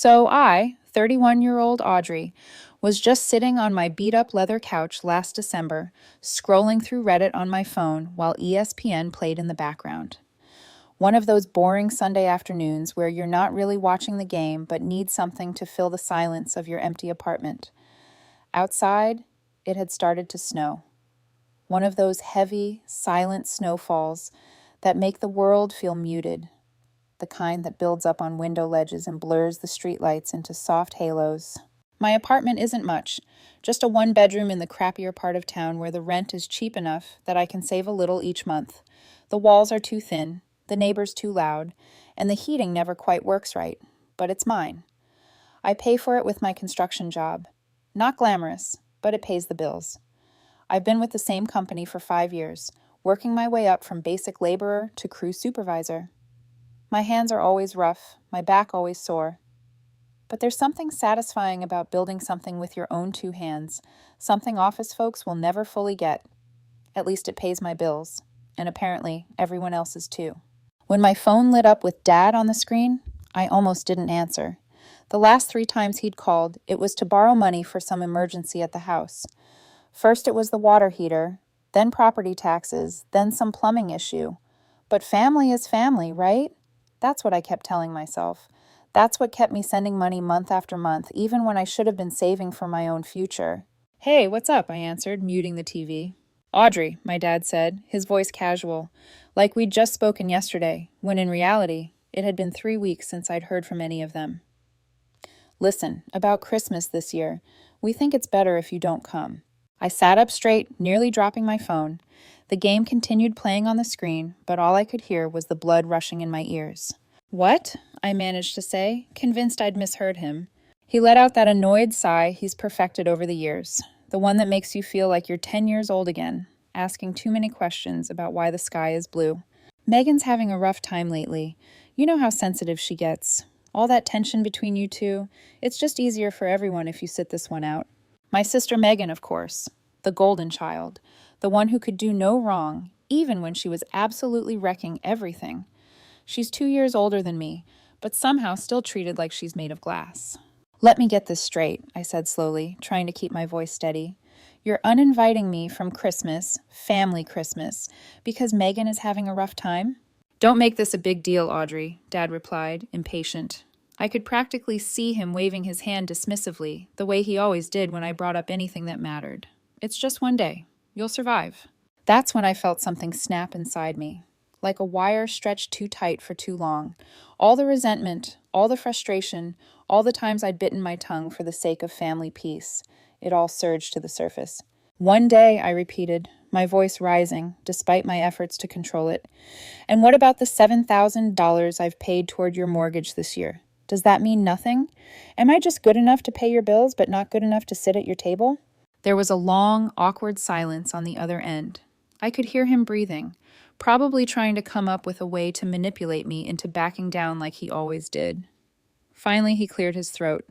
So I, 31-year-old Audrey, was just sitting on my beat-up leather couch last December, scrolling through Reddit on my phone while ESPN played in the background. One of those boring Sunday afternoons where you're not really watching the game but need something to fill the silence of your empty apartment. Outside, it had started to snow. One of those heavy, silent snowfalls that make the world feel muted, the kind that builds up on window ledges and blurs the streetlights into soft halos. My apartment isn't much, just a one-bedroom in the crappier part of town where the rent is cheap enough that I can save a little each month. The walls are too thin, the neighbors too loud, and the heating never quite works right, but it's mine. I pay for it with my construction job. Not glamorous, but it pays the bills. I've been with the same company for 5 years, working my way up from basic laborer to crew supervisor. My hands are always rough, my back always sore. But there's something satisfying about building something with your own two hands, something office folks will never fully get. At least it pays my bills, and apparently everyone else's too. When my phone lit up with Dad on the screen, I almost didn't answer. The last 3 times he'd called, it was to borrow money for some emergency at the house. First it was the water heater, then property taxes, then some plumbing issue. But family is family, right? That's what I kept telling myself. That's what kept me sending money month after month, even when I should have been saving for my own future. "Hey, what's up?" I answered, muting the TV. "Audrey," my dad said, his voice casual, like we'd just spoken yesterday, when in reality, it had been 3 weeks since I'd heard from any of them. "Listen, about Christmas this year, we think it's better if you don't come." I sat up straight, nearly dropping my phone. The game continued playing on the screen, but all I could hear was the blood rushing in my ears. "What?" I managed to say, convinced I'd misheard him. He let out that annoyed sigh he's perfected over the years, the one that makes you feel like you're 10 years old again, asking too many questions about why the sky is blue. "Megan's having a rough time lately. You know how sensitive she gets. All that tension between you two, it's just easier for everyone if you sit this one out. My sister Megan, of course, the golden child, the one who could do no wrong, even when she was absolutely wrecking everything. She's 2 years older than me, but somehow still treated like she's made of glass." "Let me get this straight," I said slowly, trying to keep my voice steady. "You're uninviting me from Christmas, family Christmas, because Megan is having a rough time?" "Don't make this a big deal, Audrey," Dad replied, impatient. I could practically see him waving his hand dismissively, the way he always did when I brought up anything that mattered. "It's just one day. You'll survive." That's when I felt something snap inside me, like a wire stretched too tight for too long. All the resentment, all the frustration, all the times I'd bitten my tongue for the sake of family peace, it all surged to the surface. "One day," I repeated, my voice rising, despite my efforts to control it. "And what about the $7,000 I've paid toward your mortgage this year? Does that mean nothing? Am I just good enough to pay your bills, but not good enough to sit at your table?" There was a long, awkward silence on the other end. I could hear him breathing, probably trying to come up with a way to manipulate me into backing down like he always did. Finally, he cleared his throat.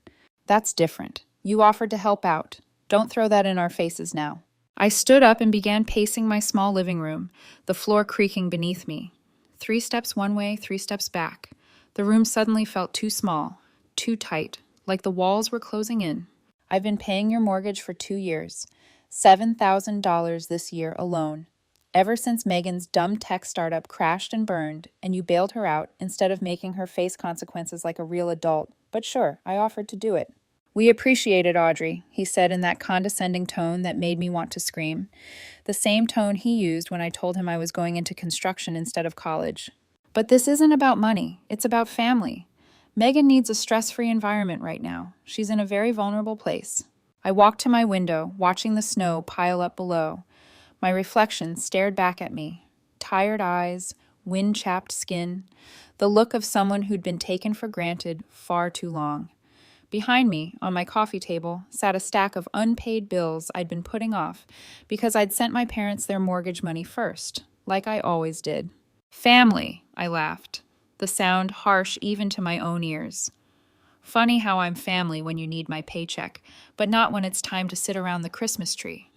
"That's different. You offered to help out. Don't throw that in our faces now." I stood up and began pacing my small living room, the floor creaking beneath me. 3 steps one way, 3 steps back. The room suddenly felt too small, too tight, like the walls were closing in. "I've been paying your mortgage for 2 years. $7,000 this year alone. Ever since Megan's dumb tech startup crashed and burned, and you bailed her out instead of making her face consequences like a real adult. But sure, I offered to do it." "We appreciate it, Audrey," he said in that condescending tone that made me want to scream. The same tone he used when I told him I was going into construction instead of college. "But this isn't about money. It's about family. Megan needs a stress-free environment right now. She's in a very vulnerable place." I walked to my window, watching the snow pile up below. My reflection stared back at me. Tired eyes, wind-chapped skin, the look of someone who'd been taken for granted far too long. Behind me, on my coffee table, sat a stack of unpaid bills I'd been putting off because I'd sent my parents their mortgage money first, like I always did. "Family," I laughed, the sound harsh even to my own ears. Funny how I'm family when you need my paycheck, but not when it's time to sit around the Christmas tree.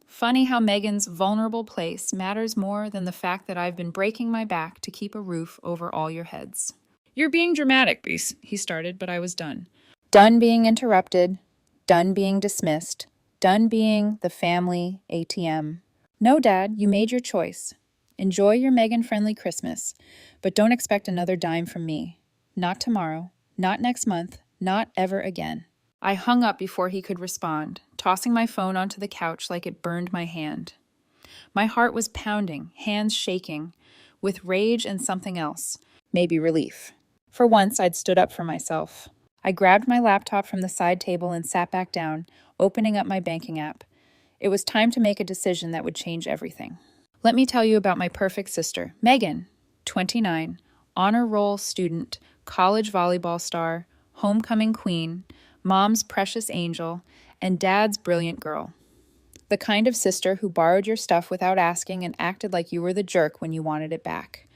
Funny how Megan's vulnerable place matters more than the fact that I've been breaking my back to keep a roof over all your heads. You're being dramatic, he started, but I was done. Done being interrupted, done being dismissed, done being the family ATM. No, Dad, you made your choice. Enjoy your Megan-friendly Christmas, but don't expect another dime from me. Not tomorrow, not next month, not ever again. I hung up before he could respond, tossing my phone onto the couch like it burned my hand. My heart was pounding, hands shaking, with rage and something else, maybe relief. For once, I'd stood up for myself. I grabbed my laptop from the side table and sat back down, opening up my banking app. It was time to make a decision that would change everything. Let me tell you about my perfect sister, Megan, 29, honor roll student, college volleyball star, homecoming queen, mom's precious angel, and dad's brilliant girl. The kind of sister who borrowed your stuff without asking and acted like you were the jerk when you wanted it back.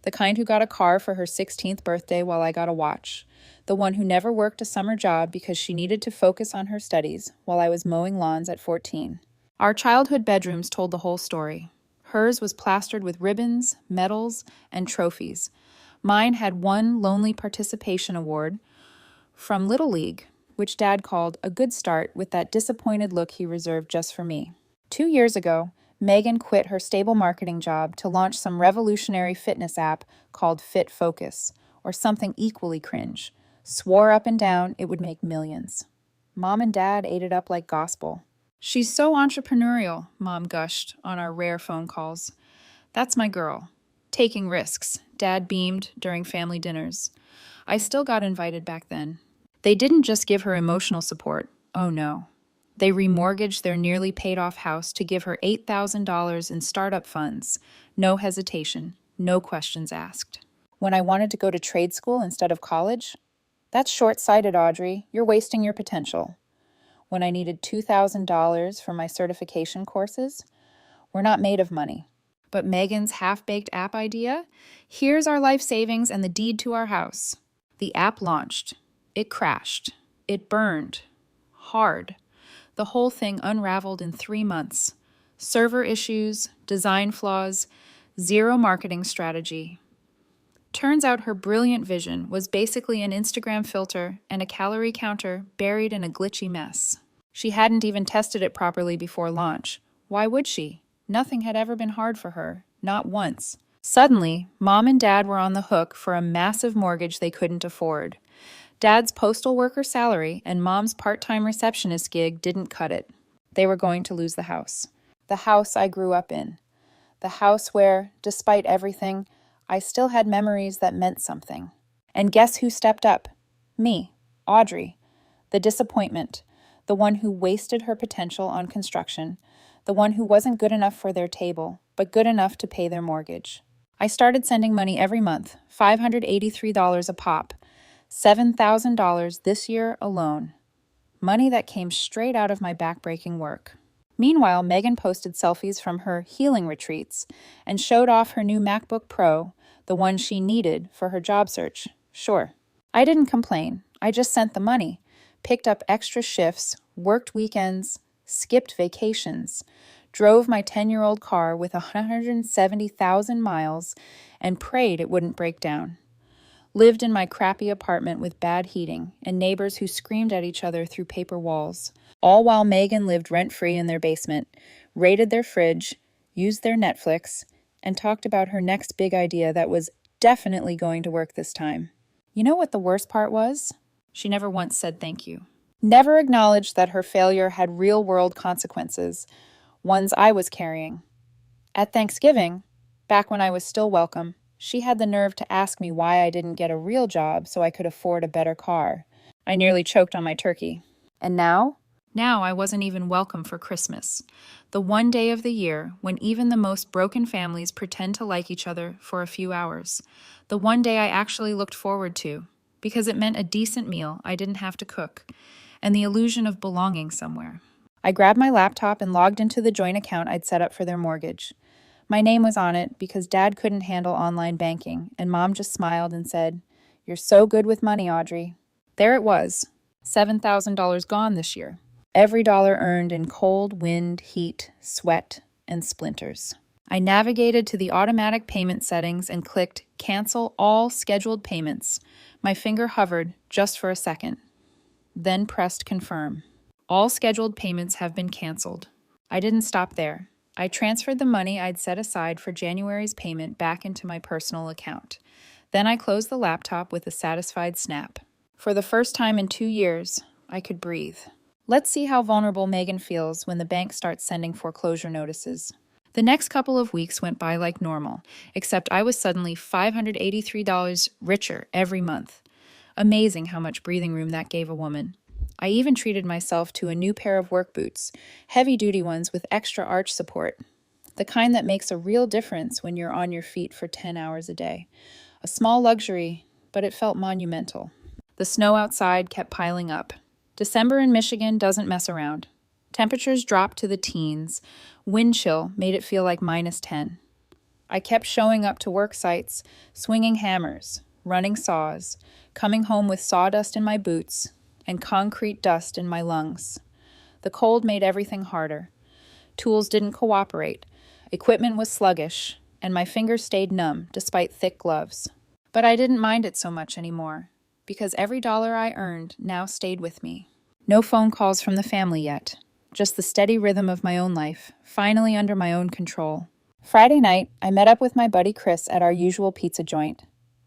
The kind who got a car for her 16th birthday while I got a watch. The one who never worked a summer job because she needed to focus on her studies while I was mowing lawns at 14. Our childhood bedrooms told the whole story. Hers was plastered with ribbons, medals, and trophies. Mine had one lonely participation award from Little League, which Dad called a good start with that disappointed look he reserved just for me. 2 years ago, Megan quit her stable marketing job to launch some revolutionary fitness app called Fit Focus, or something equally cringe. Swore up and down it would make millions. Mom and Dad ate it up like gospel. She's so entrepreneurial, Mom gushed on our rare phone calls. That's my girl. Taking risks, Dad beamed during family dinners. I still got invited back then. They didn't just give her emotional support. Oh no. They remortgaged their nearly paid-off house to give her $8,000 in startup funds. No hesitation, no questions asked. When I wanted to go to trade school instead of college? That's short-sighted, Audrey. You're wasting your potential. When I needed $2,000 for my certification courses? We're not made of money. But Megan's half-baked app idea? Here's our life savings and the deed to our house. The app launched. It crashed. It burned. Hard. The whole thing unraveled in 3 months. Server issues, design flaws, zero marketing strategy. Turns out her brilliant vision was basically an Instagram filter and a calorie counter buried in a glitchy mess. She hadn't even tested it properly before launch. Why would she? Nothing had ever been hard for her, not once. Suddenly, Mom and Dad were on the hook for a massive mortgage they couldn't afford. Dad's postal worker salary and Mom's part-time receptionist gig didn't cut it. They were going to lose the house. The house I grew up in. The house where, despite everything, I still had memories that meant something. And guess who stepped up? Me, Audrey. The disappointment. The one who wasted her potential on construction. The one who wasn't good enough for their table, but good enough to pay their mortgage. I started sending money every month, $583 a pop. $7,000 this year alone. Money that came straight out of my backbreaking work. Meanwhile, Megan posted selfies from her healing retreats and showed off her new MacBook Pro, the one she needed for her job search. Sure. I didn't complain. I just sent the money, picked up extra shifts, worked weekends, skipped vacations, drove my 10-year-old car with 170,000 miles, and prayed it wouldn't break down. Lived in my crappy apartment with bad heating and neighbors who screamed at each other through paper walls, all while Megan lived rent-free in their basement, raided their fridge, used their Netflix, and talked about her next big idea that was definitely going to work this time. You know what the worst part was? She never once said thank you. Never acknowledged that her failure had real-world consequences, ones I was carrying. At Thanksgiving, back when I was still welcome, she had the nerve to ask me why I didn't get a real job so I could afford a better car. I nearly choked on my turkey. And now? Now I wasn't even welcome for Christmas. The one day of the year when even the most broken families pretend to like each other for a few hours. The one day I actually looked forward to, because it meant a decent meal I didn't have to cook, and the illusion of belonging somewhere. I grabbed my laptop and logged into the joint account I'd set up for their mortgage. My name was on it because Dad couldn't handle online banking, and Mom just smiled and said, "You're so good with money, Audrey." There it was, $7,000 gone this year. Every dollar earned in cold, wind, heat, sweat, and splinters. I navigated to the automatic payment settings and clicked Cancel All Scheduled Payments. My finger hovered just for a second, then pressed Confirm. All scheduled payments have been canceled. I didn't stop there. I transferred the money I'd set aside for January's payment back into my personal account. Then I closed the laptop with a satisfied snap. For the first time in 2 years, I could breathe. Let's see how vulnerable Megan feels when the bank starts sending foreclosure notices. The next couple of weeks went by like normal, except I was suddenly $583 richer every month. Amazing how much breathing room that gave a woman. I even treated myself to a new pair of work boots, heavy-duty ones with extra arch support. The kind that makes a real difference when you're on your feet for 10 hours a day. A small luxury, but it felt monumental. The snow outside kept piling up. December in Michigan doesn't mess around. Temperatures dropped to the teens. Wind chill made it feel like -10. I kept showing up to work sites, swinging hammers, running saws, coming home with sawdust in my boots and concrete dust in my lungs. The cold made everything harder. Tools didn't cooperate. Equipment was sluggish, and my fingers stayed numb despite thick gloves. But I didn't mind it so much anymore, because every dollar I earned now stayed with me. No phone calls from the family yet, just the steady rhythm of my own life, finally under my own control. Friday night, I met up with my buddy Chris at our usual pizza joint.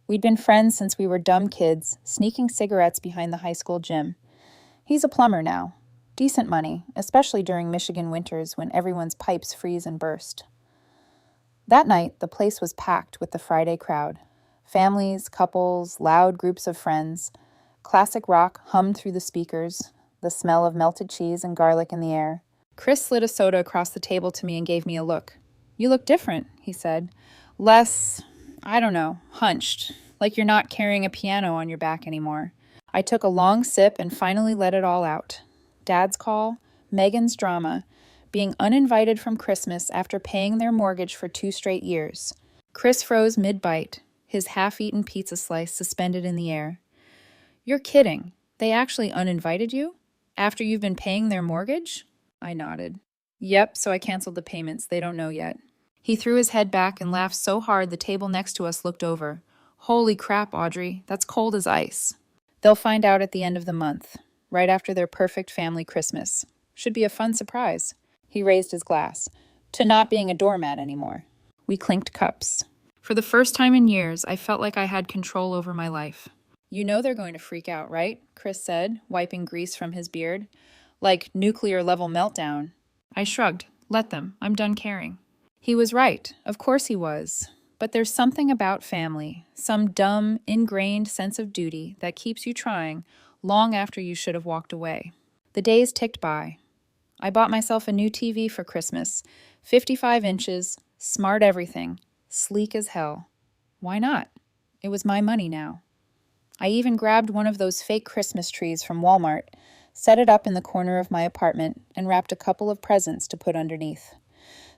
We'd been friends since we were dumb kids, sneaking cigarettes behind the high school gym. He's a plumber now. Decent money, especially during Michigan winters when everyone's pipes freeze and burst. That night, the place was packed with the Friday crowd. Families, couples, loud groups of friends. Classic rock hummed through the speakers, the smell of melted cheese and garlic in the air. Chris slid a soda across the table to me and gave me a look. "You look different," he said. "Less, I don't know, hunched, like you're not carrying a piano on your back anymore." I took a long sip and finally let it all out. Dad's call, Megan's drama, being uninvited from Christmas after paying their mortgage for 2 straight years. Chris froze mid-bite, his half-eaten pizza slice suspended in the air. "You're kidding. They actually uninvited you? After you've been paying their mortgage?" I nodded. "Yep, so I canceled the payments. They don't know yet." He threw his head back and laughed so hard the table next to us looked over. "Holy crap, Audrey. That's cold as ice." "They'll find out at the end of the month, right after their perfect family Christmas. Should be a fun surprise." He raised his glass. "To not being a doormat anymore." We clinked cups. For the first time in years, I felt like I had control over my life. "You know they're going to freak out, right?" Chris said, wiping grease from his beard. "Like nuclear-level meltdown." I shrugged. "Let them. I'm done caring." He was right. Of course he was. But there's something about family, some dumb, ingrained sense of duty that keeps you trying long after you should have walked away. The days ticked by. I bought myself a new TV for Christmas. 55 inches, smart everything, sleek as hell. Why not? It was my money now. I even grabbed one of those fake Christmas trees from Walmart, set it up in the corner of my apartment, and wrapped a couple of presents to put underneath.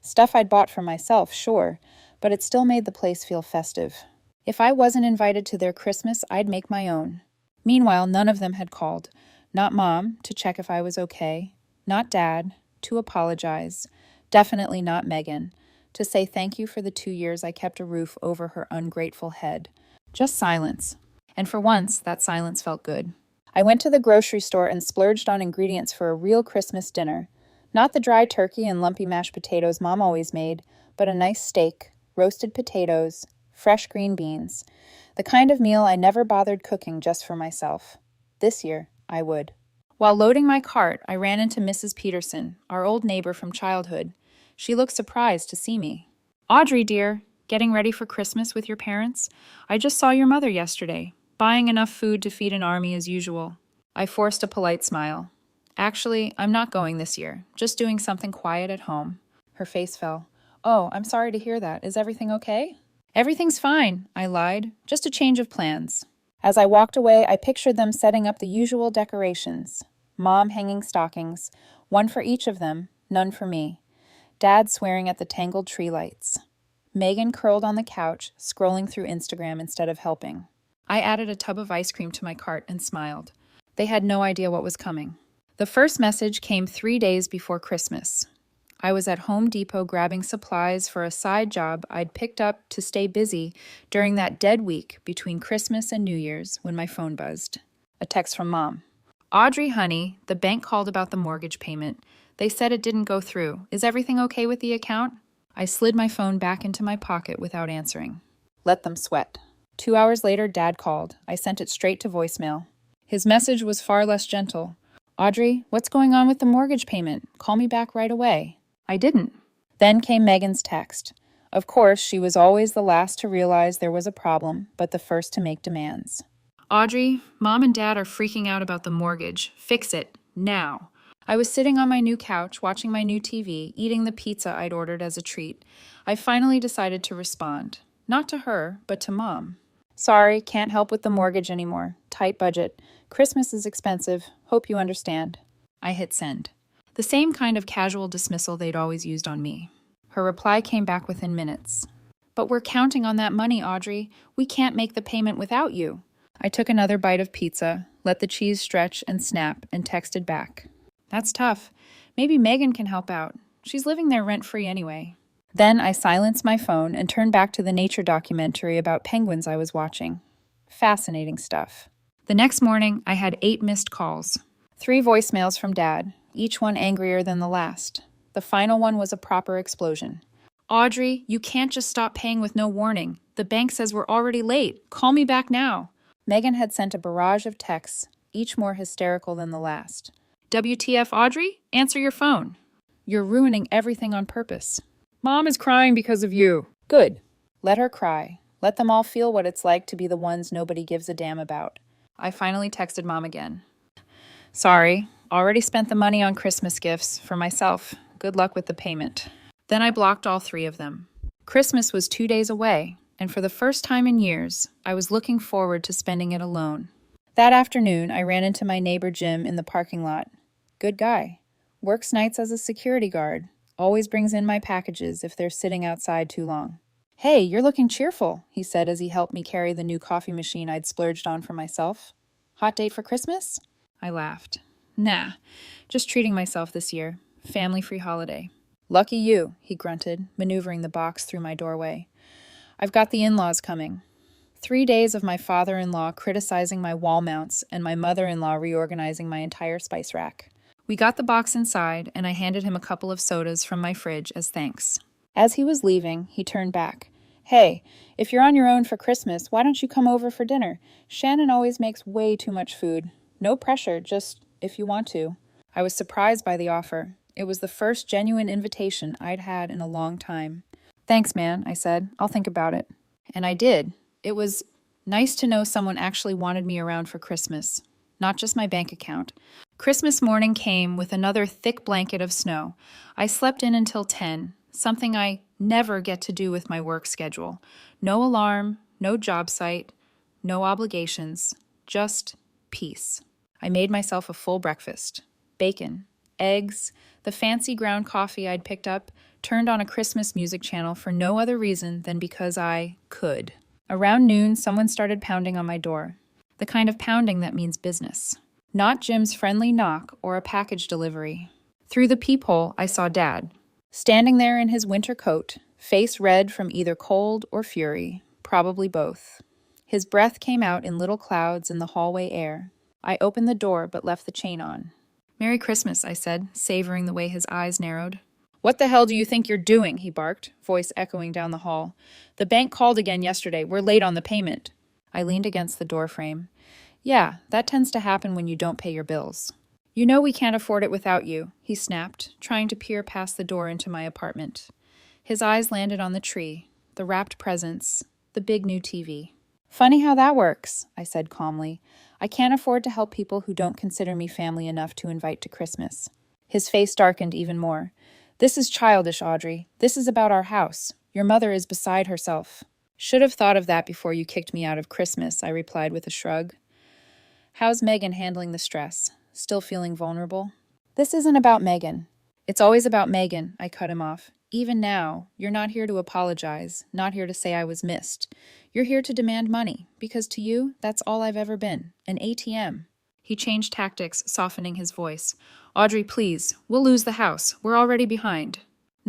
Stuff I'd bought for myself, sure, but it still made the place feel festive. If I wasn't invited to their Christmas, I'd make my own. Meanwhile, none of them had called. Not Mom, to check if I was okay. Not Dad, to apologize. Definitely not Megan, to say thank you for the 2 years I kept a roof over her ungrateful head. Just silence. And for once, that silence felt good. I went to the grocery store and splurged on ingredients for a real Christmas dinner. Not the dry turkey and lumpy mashed potatoes Mom always made, but a nice steak, roasted potatoes, fresh green beans. The kind of meal I never bothered cooking just for myself. This year, I would. While loading my cart, I ran into Mrs. Peterson, our old neighbor from childhood. She looked surprised to see me. "Audrey, dear, getting ready for Christmas with your parents? I just saw your mother yesterday, buying enough food to feed an army as usual." I forced a polite smile. "Actually, I'm not going this year, just doing something quiet at home." Her face fell. "Oh, I'm sorry to hear that. Is everything okay?" "Everything's fine," I lied. "Just a change of plans." As I walked away, I pictured them setting up the usual decorations. Mom hanging stockings, one for each of them, none for me. Dad swearing at the tangled tree lights. Megan curled on the couch, scrolling through Instagram instead of helping. I added a tub of ice cream to my cart and smiled. They had no idea what was coming. The first message came 3 days before Christmas. I was at Home Depot grabbing supplies for a side job I'd picked up to stay busy during that dead week between Christmas and New Year's when my phone buzzed. A text from Mom. Audrey, honey, the bank called about the mortgage payment. They said it didn't go through. Is everything okay with the account? I slid my phone back into my pocket without answering. Let them sweat. 2 hours later, Dad called. I sent it straight to voicemail. His message was far less gentle. Audrey, what's going on with the mortgage payment? Call me back right away. I didn't. Then came Megan's text. Of course, she was always the last to realize there was a problem, but the first to make demands. Audrey, Mom and Dad are freaking out about the mortgage. Fix it, now. I was sitting on my new couch, watching my new TV, eating the pizza I'd ordered as a treat. I finally decided to respond. Not to her, but to Mom. Sorry, can't help with the mortgage anymore. Tight budget. Christmas is expensive. Hope you understand. I hit send. The same kind of casual dismissal they'd always used on me. Her reply came back within minutes. But we're counting on that money, Audrey. We can't make the payment without you. I took another bite of pizza, let the cheese stretch and snap, and texted back. That's tough. Maybe Megan can help out. She's living there rent-free anyway. Then I silenced my phone and turned back to the nature documentary about penguins I was watching. Fascinating stuff. The next morning, I had 8 missed calls. 3 voicemails from Dad, each one angrier than the last. The final one was a proper explosion. Audrey, you can't just stop paying with no warning. The bank says we're already late. Call me back now. Megan had sent a barrage of texts, each more hysterical than the last. WTF, Audrey? Answer your phone. You're ruining everything on purpose. Mom is crying because of you. Good. Let her cry. Let them all feel what it's like to be the ones nobody gives a damn about. I finally texted Mom again. Sorry, already spent the money on Christmas gifts for myself. Good luck with the payment. Then I blocked all 3 of them. Christmas was 2 days away, and for the first time in years, I was looking forward to spending it alone. That afternoon, I ran into my neighbor Jim in the parking lot. Good guy. Works nights as a security guard. Always brings in my packages if they're sitting outside too long. Hey, you're looking cheerful, he said as he helped me carry the new coffee machine I'd splurged on for myself. Hot date for Christmas? I laughed. Nah, just treating myself this year. Family-free holiday. Lucky you, he grunted, maneuvering the box through my doorway. I've got the in-laws coming. 3 days of my father-in-law criticizing my wall mounts and my mother-in-law reorganizing my entire spice rack. We got the box inside, and I handed him a couple of sodas from my fridge as thanks. As he was leaving, he turned back. Hey, if you're on your own for Christmas, why don't you come over for dinner? Shannon always makes way too much food. No pressure, just if you want to. I was surprised by the offer. It was the first genuine invitation I'd had in a long time. Thanks, man, I said. I'll think about it. And I did. It was nice to know someone actually wanted me around for Christmas, not just my bank account. Christmas morning came with another thick blanket of snow. I slept in until 10, something I never get to do with my work schedule. No alarm, no job site, no obligations, just peace. I made myself a full breakfast. Bacon, eggs, the fancy ground coffee I'd picked up, turned on a Christmas music channel for no other reason than because I could. Around noon, someone started pounding on my door. The kind of pounding that means business. Not Jim's friendly knock or a package delivery. Through the peephole, I saw Dad. Standing there in his winter coat, face red from either cold or fury, probably both. His breath came out in little clouds in the hallway air. I opened the door but left the chain on. Merry Christmas, I said, savoring the way his eyes narrowed. What the hell do you think you're doing? He barked, voice echoing down the hall. The bank called again yesterday. We're late on the payment. I leaned against the doorframe. Yeah, that tends to happen when you don't pay your bills. You know we can't afford it without you, he snapped, trying to peer past the door into my apartment. His eyes landed on the tree, the wrapped presents, the big new TV. Funny how that works, I said calmly. I can't afford to help people who don't consider me family enough to invite to Christmas. His face darkened even more. This is childish, Audrey. This is about our house. Your mother is beside herself. Should have thought of that before you kicked me out of Christmas, I replied with a shrug. How's Megan handling the stress? Still feeling vulnerable? This isn't about Megan. It's always about Megan, I cut him off. Even now, you're not here to apologize, not here to say I was missed. You're here to demand money, because to you, that's all I've ever been, an ATM. He changed tactics, softening his voice. Audrey, please, we'll lose the house. We're already behind.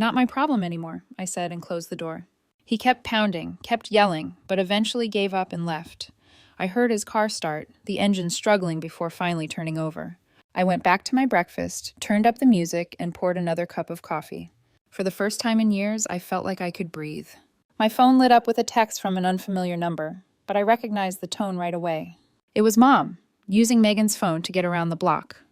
Not my problem anymore, I said and closed the door. He kept pounding, kept yelling, but eventually gave up and left. I heard his car start, the engine struggling before finally turning over. I went back to my breakfast, turned up the music, and poured another cup of coffee. For the first time in years, I felt like I could breathe. My phone lit up with a text from an unfamiliar number, but I recognized the tone right away. It was Mom, using Megan's phone to get around the block.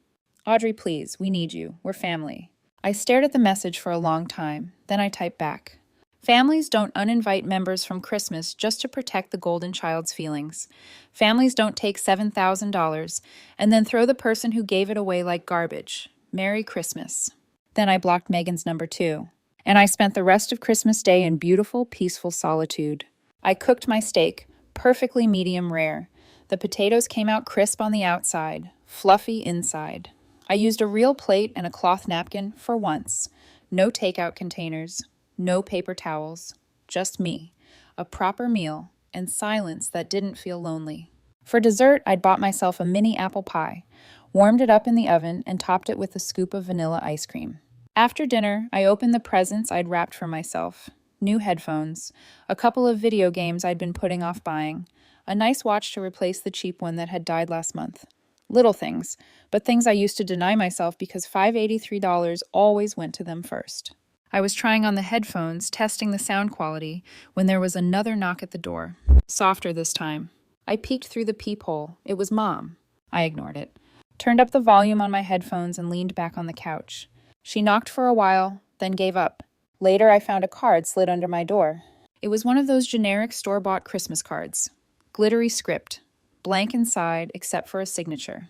Audrey, please, we need you. We're family. I stared at the message for a long time, then I typed back. Families don't uninvite members from Christmas just to protect the golden child's feelings. Families don't take $7,000 and then throw the person who gave it away like garbage. Merry Christmas. Then I blocked Megan's number too, and I spent the rest of Christmas Day in beautiful, peaceful solitude. I cooked my steak, perfectly medium rare. The potatoes came out crisp on the outside, fluffy inside. I used a real plate and a cloth napkin for once. No takeout containers, no paper towels, just me, a proper meal, and silence that didn't feel lonely. For dessert, I'd bought myself a mini apple pie, warmed it up in the oven, and topped it with a scoop of vanilla ice cream. After dinner, I opened the presents I'd wrapped for myself. New headphones, a couple of video games I'd been putting off buying, a nice watch to replace the cheap one that had died last month. Little things, but things I used to deny myself because $583 always went to them first. I was trying on the headphones, testing the sound quality, when there was another knock at the door. Softer this time. I peeked through the peephole. It was Mom. I ignored it. Turned up the volume on my headphones and leaned back on the couch. She knocked for a while, then gave up. Later, I found a card slid under my door. It was one of those generic store-bought Christmas cards. Glittery script. Blank inside except for a signature.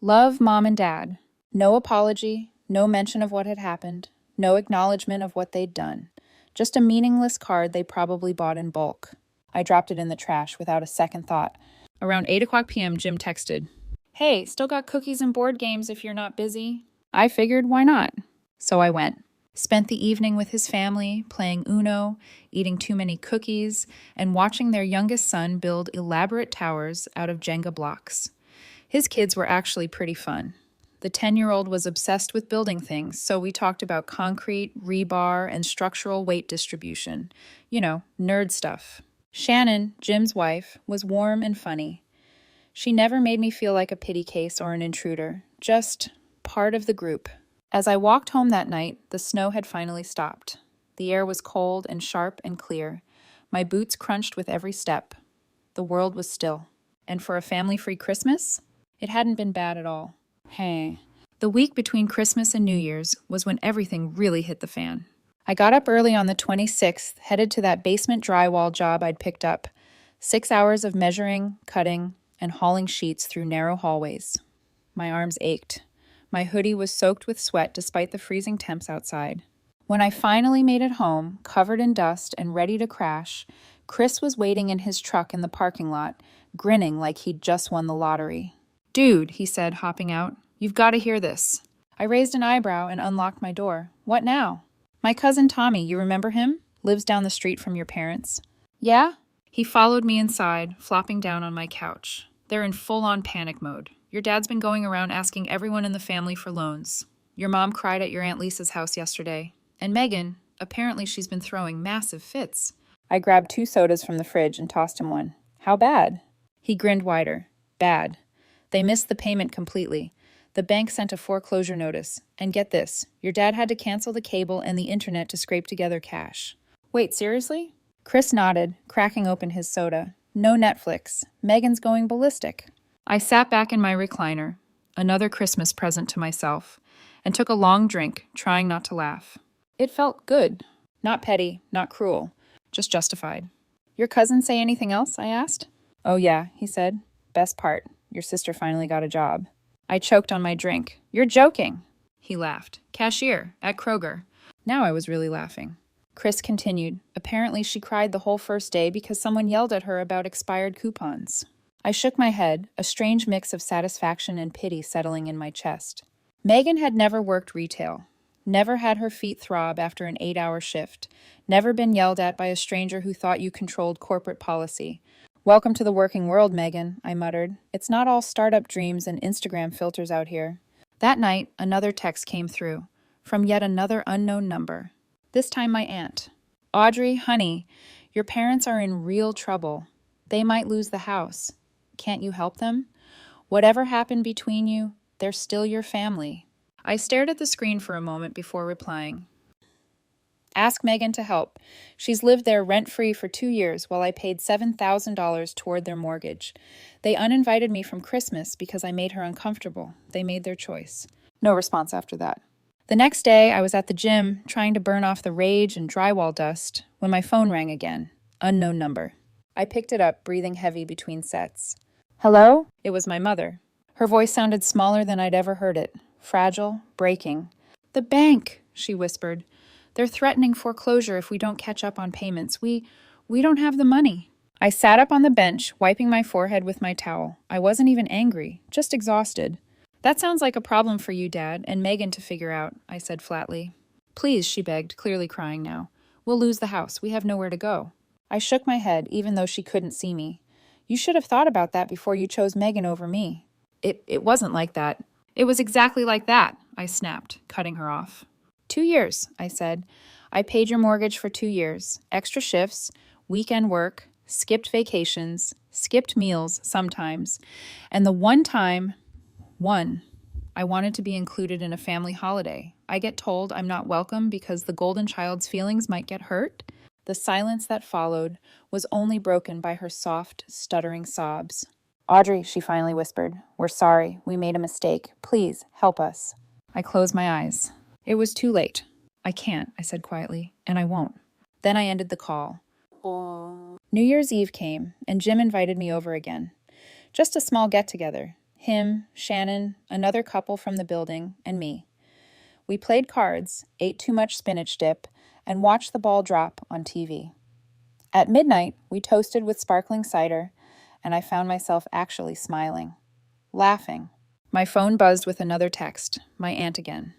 Love, Mom and Dad. No apology, no mention of what had happened, no acknowledgement of what they'd done. Just a meaningless card they probably bought in bulk. I dropped it in the trash without a second thought. Around 8 p.m., Jim texted, "Hey, still got cookies and board games if you're not busy." I figured, why not? So I went. Spent the evening with his family, playing Uno, eating too many cookies, and watching their youngest son build elaborate towers out of Jenga blocks. His kids were actually pretty fun. The 10-year-old was obsessed with building things, so we talked about concrete, rebar, and structural weight distribution. You know, nerd stuff. Shannon, Jim's wife, was warm and funny. She never made me feel like a pity case or an intruder, just part of the group. As I walked home that night, the snow had finally stopped. The air was cold and sharp and clear. My boots crunched with every step. The world was still. And for a family-free Christmas, it hadn't been bad at all. Hey. The week between Christmas and New Year's was when everything really hit the fan. I got up early on the 26th, headed to that basement drywall job I'd picked up. 6 hours of measuring, cutting, and hauling sheets through narrow hallways. My arms ached. My hoodie was soaked with sweat despite the freezing temps outside. When I finally made it home, covered in dust and ready to crash, Chris was waiting in his truck in the parking lot, grinning like he'd just won the lottery. "Dude," he said, hopping out, "you've got to hear this." I raised an eyebrow and unlocked my door. "What now?" "My cousin Tommy, you remember him? Lives down the street from your parents." "Yeah?" He followed me inside, flopping down on my couch. "They're in full-on panic mode. Your dad's been going around asking everyone in the family for loans. Your mom cried at your Aunt Lisa's house yesterday. And Megan, apparently she's been throwing massive fits." I grabbed 2 sodas from the fridge and tossed him one. "How bad?" He grinned wider. "Bad. They missed the payment completely. The bank sent a foreclosure notice. And get this, your dad had to cancel the cable and the internet to scrape together cash." "Wait, seriously?" Chris nodded, cracking open his soda. "No Netflix. Megan's going ballistic." I sat back in my recliner, another Christmas present to myself, and took a long drink, trying not to laugh. It felt good. Not petty, not cruel, just justified. "Your cousin say anything else?" I asked. "Oh yeah," he said. "Best part, your sister finally got a job." I choked on my drink. "You're joking." He laughed. "Cashier, at Kroger." Now I was really laughing. Chris continued. "Apparently she cried the whole first day because someone yelled at her about expired coupons." I shook my head, a strange mix of satisfaction and pity settling in my chest. Megan had never worked retail, never had her feet throb after an 8-hour shift, never been yelled at by a stranger who thought you controlled corporate policy. "Welcome to the working world, Megan," I muttered. "It's not all startup dreams and Instagram filters out here." That night, another text came through, from yet another unknown number. This time my aunt. Audrey, honey, your parents are in real trouble. They might lose the house. Can't you help them? Whatever happened between you, they're still your family. I stared at the screen for a moment before replying. Ask Megan to help. She's lived there rent-free for 2 years while I paid $7,000 toward their mortgage. They uninvited me from Christmas because I made her uncomfortable. They made their choice. No response after that. The next day, I was at the gym trying to burn off the rage and drywall dust when my phone rang again. Unknown number. I picked it up, breathing heavy between sets. Hello? It was my mother. Her voice sounded smaller than I'd ever heard it. Fragile, breaking. The bank, she whispered. They're threatening foreclosure if we don't catch up on payments. We don't have the money. I sat up on the bench, wiping my forehead with my towel. I wasn't even angry, just exhausted. That sounds like a problem for you, Dad, and Megan to figure out, I said flatly. Please, she begged, clearly crying now. We'll lose the house. We have nowhere to go. I shook my head, even though she couldn't see me. You should have thought about that before you chose Megan over me. It wasn't like that. It was exactly like that, I snapped, cutting her off. 2 years, I said. I paid your mortgage for 2 years. Extra shifts, weekend work, skipped vacations, skipped meals sometimes, and the one time, I wanted to be included in a family holiday. I get told I'm not welcome because the golden child's feelings might get hurt. The silence that followed was only broken by her soft, stuttering sobs. Audrey, she finally whispered, we're sorry. We made a mistake. Please, help us. I closed my eyes. It was too late. I can't, I said quietly, and I won't. Then I ended the call. New Year's Eve came, and Jim invited me over again. Just a small get-together. Him, Shannon, another couple from the building, and me. We played cards, ate too much spinach dip, and watched the ball drop on TV. At midnight, we toasted with sparkling cider, and I found myself actually smiling, laughing. My phone buzzed with another text, my aunt again.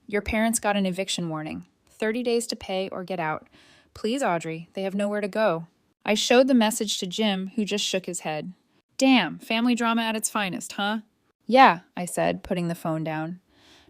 Your parents got an eviction warning. 30 days to pay or get out. Please, Audrey, they have nowhere to go. I showed the message to Jim, who just shook his head. Damn, family drama at its finest, huh? Yeah, I said, putting the phone down.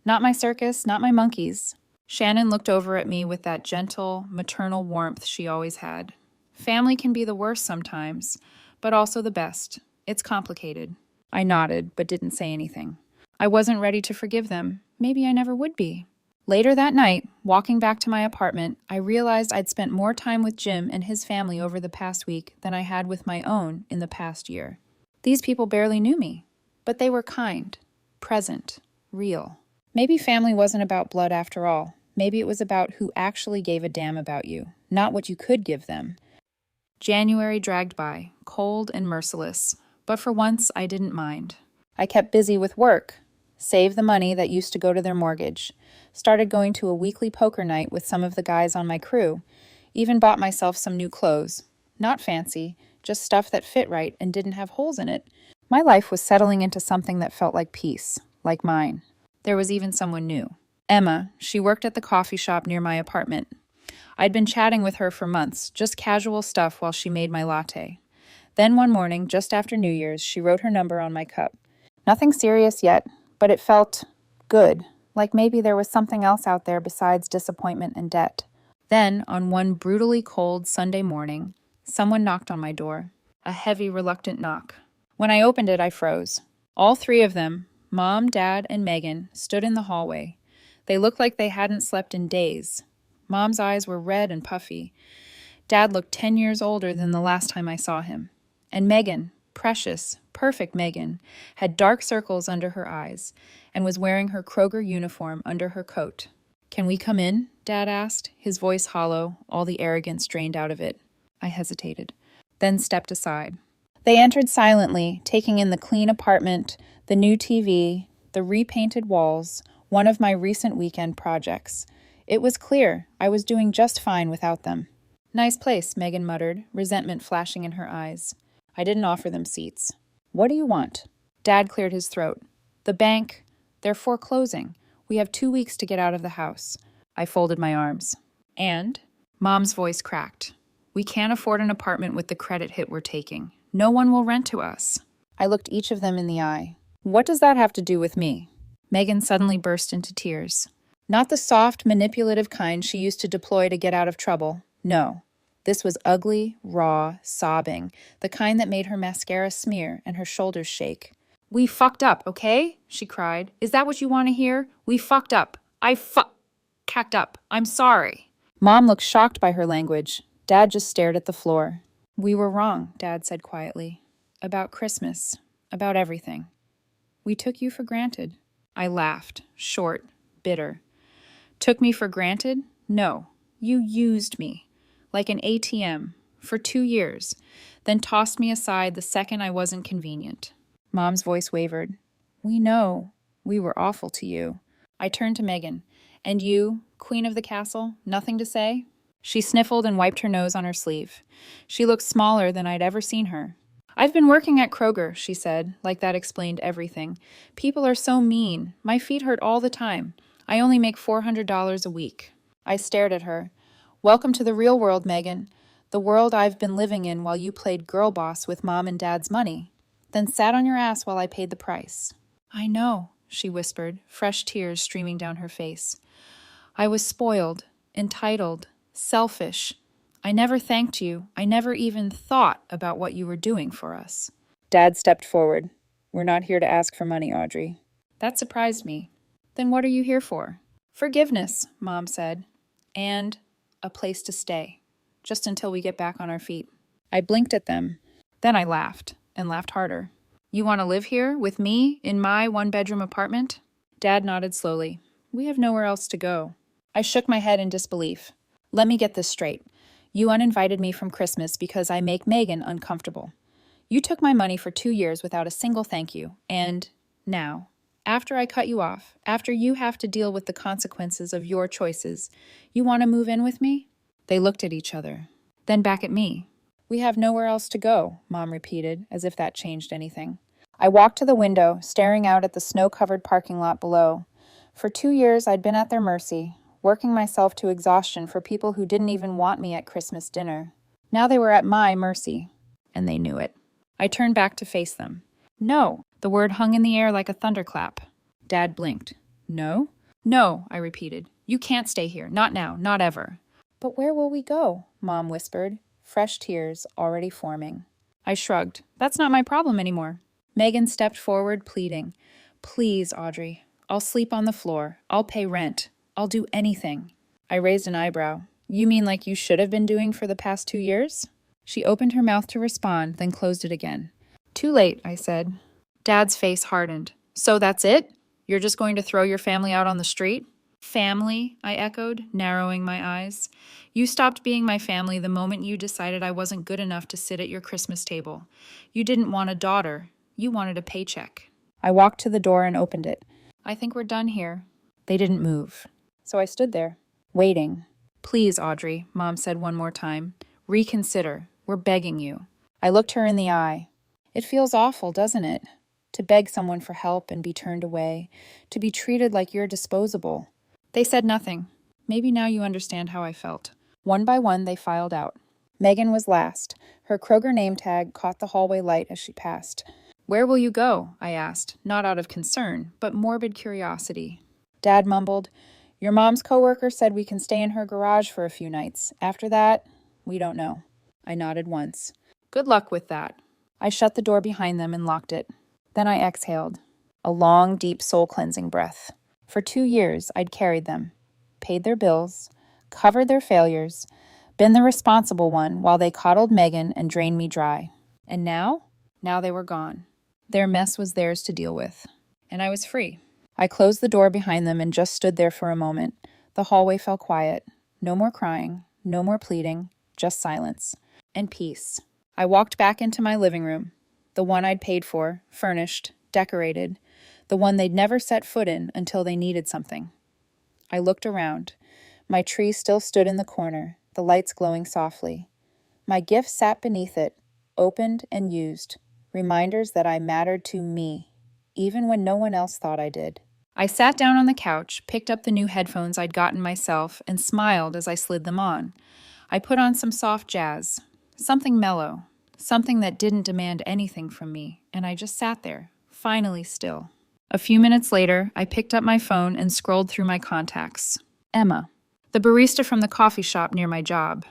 Not my circus, not my monkeys. Shannon looked over at me with that gentle, maternal warmth she always had. Family can be the worst sometimes, but also the best. It's complicated. I nodded, but didn't say anything. I wasn't ready to forgive them. Maybe I never would be. Later that night, walking back to my apartment, I realized I'd spent more time with Jim and his family over the past week than I had with my own in the past year. These people barely knew me, but they were kind, present, real. Maybe family wasn't about blood after all. Maybe it was about who actually gave a damn about you, not what you could give them. January dragged by, cold and merciless, but for once I didn't mind. I kept busy with work, saved the money that used to go to their mortgage, started going to a weekly poker night with some of the guys on my crew, even bought myself some new clothes. Not fancy, just stuff that fit right and didn't have holes in it. My life was settling into something that felt like peace, like mine. There was even someone new. Emma, she worked at the coffee shop near my apartment. I'd been chatting with her for months, just casual stuff while she made my latte. Then one morning, just after New Year's, she wrote her number on my cup. Nothing serious yet, but it felt good, like maybe there was something else out there besides disappointment and debt. Then, on one brutally cold Sunday morning, someone knocked on my door. A heavy, reluctant knock. When I opened it, I froze. All three of them, Mom, Dad, and Megan, stood in the hallway. They looked like they hadn't slept in days. Mom's eyes were red and puffy. Dad looked 10 years older than the last time I saw him. And Megan, precious, perfect Megan, had dark circles under her eyes and was wearing her Kroger uniform under her coat. Can we come in? Dad asked, his voice hollow, all the arrogance drained out of it. I hesitated, then stepped aside. They entered silently, taking in the clean apartment, the new TV, the repainted walls, one of my recent weekend projects. It was clear I was doing just fine without them. Nice place, Megan muttered, resentment flashing in her eyes. I didn't offer them seats. What do you want? Dad cleared his throat. The bank, they're foreclosing. We have 2 weeks to get out of the house. I folded my arms. And? Mom's voice cracked. We can't afford an apartment with the credit hit we're taking. No one will rent to us. I looked each of them in the eye. What does that have to do with me? Megan suddenly burst into tears. Not the soft, manipulative kind she used to deploy to get out of trouble. No. This was ugly, raw, sobbing, the kind that made her mascara smear and her shoulders shake. "We fucked up, okay?" she cried. "Is that what you want to hear? We fucked up. Cacked up. I'm sorry." Mom looked shocked by her language. Dad just stared at the floor. "We were wrong," Dad said quietly. "About Christmas. About everything. We took you for granted." I laughed, short, bitter. Took me for granted? No. You used me. Like an ATM. For 2 years. Then tossed me aside the second I wasn't convenient. Mom's voice wavered. "We know. We were awful to you." I turned to Megan. "And you, queen of the castle, nothing to say?" She sniffled and wiped her nose on her sleeve. She looked smaller than I'd ever seen her. "I've been working at Kroger," she said, like that explained everything. "People are so mean. My feet hurt all the time. I only make $400 a week." I stared at her. "Welcome to the real world, Megan. The world I've been living in while you played girl boss with Mom and Dad's money. Then sat on your ass while I paid the price." "I know," she whispered, fresh tears streaming down her face. "I was spoiled, entitled, selfish. I never thanked you. I never even thought about what you were doing for us." Dad stepped forward. "We're not here to ask for money, Audrey." That surprised me. "Then what are you here for?" "Forgiveness," Mom said. "And a place to stay. Just until we get back on our feet." I blinked at them. Then I laughed, and laughed harder. "You want to live here, with me, in my one-bedroom apartment?" Dad nodded slowly. "We have nowhere else to go." I shook my head in disbelief. "Let me get this straight. You uninvited me from Christmas because I make Megan uncomfortable. You took my money for 2 years without a single thank you, and now, after I cut you off, after you have to deal with the consequences of your choices, you want to move in with me?" They looked at each other, then back at me. "We have nowhere else to go," Mom repeated, as if that changed anything. I walked to the window, staring out at the snow-covered parking lot below. For 2 years, I'd been at their mercy, working myself to exhaustion for people who didn't even want me at Christmas dinner. Now they were at my mercy, and they knew it. I turned back to face them. "No." The word hung in the air like a thunderclap. Dad blinked. "No?" "No," I repeated. "You can't stay here. Not now. Not ever." "But where will we go?" Mom whispered, fresh tears already forming. I shrugged. "That's not my problem anymore." Megan stepped forward, pleading. "Please, Audrey. I'll sleep on the floor. I'll pay rent. I'll do anything." I raised an eyebrow. "You mean like you should have been doing for the past 2 years?" She opened her mouth to respond, then closed it again. "Too late," I said. Dad's face hardened. "So that's it? You're just going to throw your family out on the street?" "Family?" I echoed, narrowing my eyes. "You stopped being my family the moment you decided I wasn't good enough to sit at your Christmas table. You didn't want a daughter. You wanted a paycheck." I walked to the door and opened it. "I think we're done here." They didn't move. So I stood there, waiting. "Please, Audrey," Mom said one more time. "Reconsider. We're begging you." I looked her in the eye. "It feels awful, doesn't it? To beg someone for help and be turned away. To be treated like you're disposable." They said nothing. Maybe now you understand how I felt. One by one, they filed out. Megan was last. Her Kroger name tag caught the hallway light as she passed. "Where will you go?" I asked, not out of concern, but morbid curiosity. Dad mumbled, "Your mom's coworker said we can stay in her garage for a few nights. After that, we don't know." I nodded once. "Good luck with that." I shut the door behind them and locked it. Then I exhaled. A long, deep, soul-cleansing breath. For 2 years, I'd carried them, paid their bills, covered their failures, been the responsible one while they coddled Megan and drained me dry. And now? Now they were gone. Their mess was theirs to deal with. And I was free. I closed the door behind them and just stood there for a moment. The hallway fell quiet. No more crying, no more pleading, just silence. And peace. I walked back into my living room, the one I'd paid for, furnished, decorated, the one they'd never set foot in until they needed something. I looked around. My tree still stood in the corner, the lights glowing softly. My gift sat beneath it, opened and used, reminders that I mattered to me, even when no one else thought I did. I sat down on the couch, picked up the new headphones I'd gotten myself, and smiled as I slid them on. I put on some soft jazz, something mellow, something that didn't demand anything from me, and I just sat there, finally still. A few minutes later, I picked up my phone and scrolled through my contacts. Emma, the barista from the coffee shop near my job.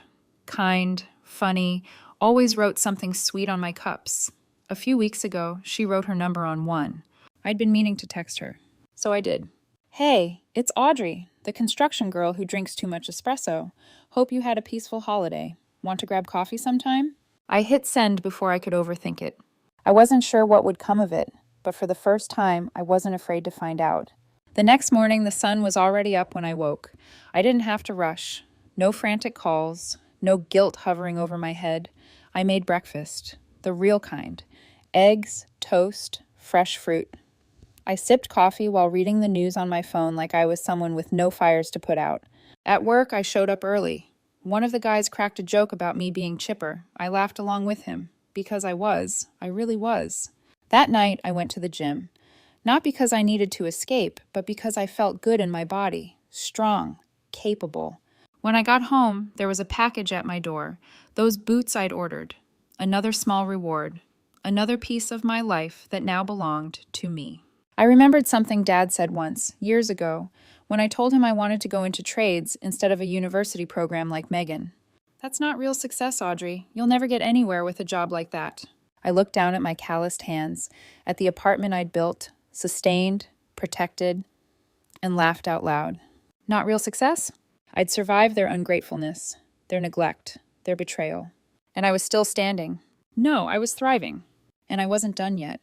Kind, funny, always wrote something sweet on my cups. A few weeks ago, she wrote her number on one. I'd been meaning to text her, so I did. Hey, it's Audrey, the construction girl who drinks too much espresso. Hope you had a peaceful holiday. Want to grab coffee sometime? I hit send before I could overthink it. I wasn't sure what would come of it, but for the first time, I wasn't afraid to find out. The next morning, the sun was already up when I woke. I didn't have to rush. No frantic calls, no guilt hovering over my head. I made breakfast, the real kind. Eggs, toast, fresh fruit. I sipped coffee while reading the news on my phone like I was someone with no fires to put out. At work, I showed up early. One of the guys cracked a joke about me being chipper. I laughed along with him, because I was. I really was. That night, I went to the gym. Not because I needed to escape, but because I felt good in my body, strong, capable. When I got home, there was a package at my door, those boots I'd ordered. Another small reward, another piece of my life that now belonged to me. I remembered something Dad said once, years ago, when I told him I wanted to go into trades instead of a university program like Megan. That's not real success, Audrey. You'll never get anywhere with a job like that. I looked down at my calloused hands, at the apartment I'd built, sustained, protected, and laughed out loud. Not real success? I'd survived their ungratefulness, their neglect, their betrayal. And I was still standing. No, I was thriving. And I wasn't done yet.